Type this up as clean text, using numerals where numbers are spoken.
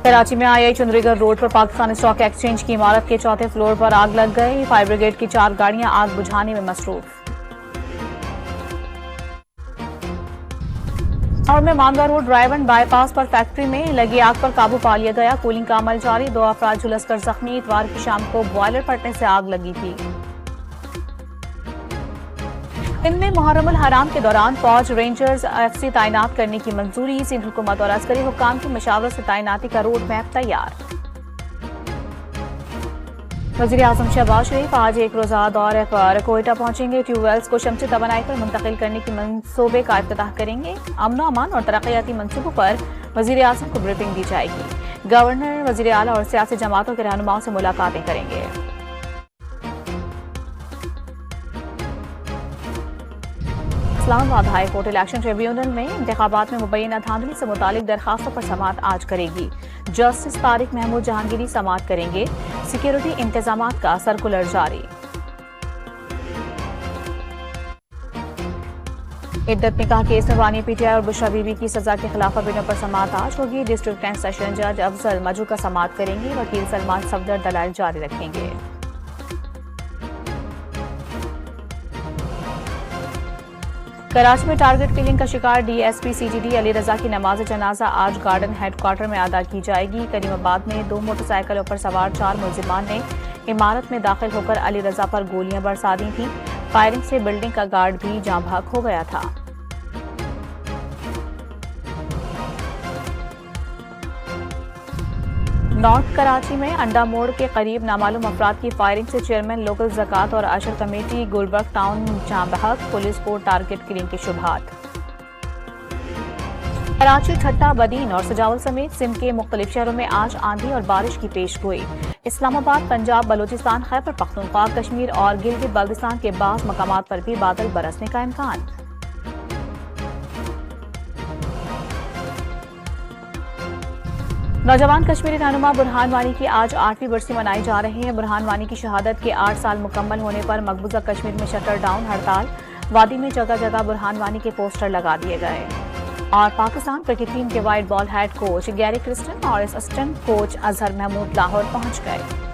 कराची में आई चुंदरीगढ़ रोड पर Pakistan stock exchange की इमारत के चौथे फ्लोर पर आग लग गई। फायर ब्रिगेड की 4 गाड़ियां आग बुझाने में मसरूफ। और में मांगा रोड ड्राइवन बाईपास पर फैक्ट्री में लगी आग पर काबू पा लिया गया। कूलिंग का अमल जारी, 2 अफराद झुलसकर जख्मी। इतवार की शाम को बॉयलर फटने से आग लगी थी। दिन में मुहर्रमुल हराम के दौरान फौज रेंजर्स एफसी तैनात करने की मंजूरी। सिंध हुकूमत और अस्करी हुक्काम की मशावरत से तैनाती का रोड मैप तैयार। वज़ीर आज़म शहबाज शरीफ आज एक रोज़ा दौरे पर कोयटा पहुंचेंगे। ट्यूबवेल्स को शमसी तवानाई पर मुंतकिल करने की मंसूबे का इफ्तिताह करेंगे। अमन अमान और तरक्याती मंसूबों पर वज़ीर आज़म को ब्रीफिंग दी जाएगी। गवर्नर, वज़ीर आला और सियासी जमातों के रहनुमाओं से मुलाकातें करेंगे। Islamabad high court election tribunal में इंतखाबात में मुबैना धांधली से मुतालिक दरखास्तों पर समाअत आज करेगी। जस्टिस तारिक महमूद जहांगीरी समाअत करेंगे। सिक्योरिटी इंतजामात का सर्कुलर जारी। इद्दत निकाह केस में बानी पीटीआई और बुशरा बीबी की सजा के खिलाफ अभिनव पर समाअत आज होगी। डिस्ट्रिक्ट एंड सेशन जज अफजल मजू का समाअत करेंगे। वकील सलमान सफदर दलाइल जारी रखेंगे। कराची में टारगेट किलिंग का शिकार डीएसपी सीजीडी अली रजा की नमाज जनाजा आज गार्डन हेडक्वार्टर में अदा की जाएगी। करीमाबाद में 2 मोटरसाइकिलों पर सवार 4 मुलजिमान ने इमारत में दाखिल होकर अली रजा पर गोलियां बरसा दी थी। फायरिंग से बिल्डिंग का गार्ड भी जाँ भाग हो गया था। नॉर्थ कराची में अंडा मोड़ के करीब नामालूम अफराद की फायरिंग से चेयरमैन लोकल ज़कात और अशर कमेटी गुलबर्ग टाउन जाँ बहक। पुलिस को टारगेट किलिंग की शुबहात। कराची, ठट्टा, बदीन और सजावल समेत सिंध के मुख्तलिफ शहरों में आज आंधी और बारिश की पेशगोई। इस्लामाबाद, पंजाब, बलोचिस्तान, खैबर पख्तूनख्वा, कश्मीर और गिलगित बल्तिस्तान के बाज़ मकामात पर भी बादल बरसने का इम्कान। नौजवान कश्मीरी रहनुमा बुरहान वानी की आज 8वीं बरसी मनाई जा रही है। बुरहान वानी की शहादत के 8 साल मुकम्मल होने पर मकबूजा कश्मीर में शटर डाउन हड़ताल। वादी में जगह जगह बुरहान वानी के पोस्टर लगा दिए गए। और पाकिस्तान क्रिकेट टीम के white ball head coach Gary Kristen और असिस्टेंट कोच अजहर महमूद लाहौर पहुंच गए।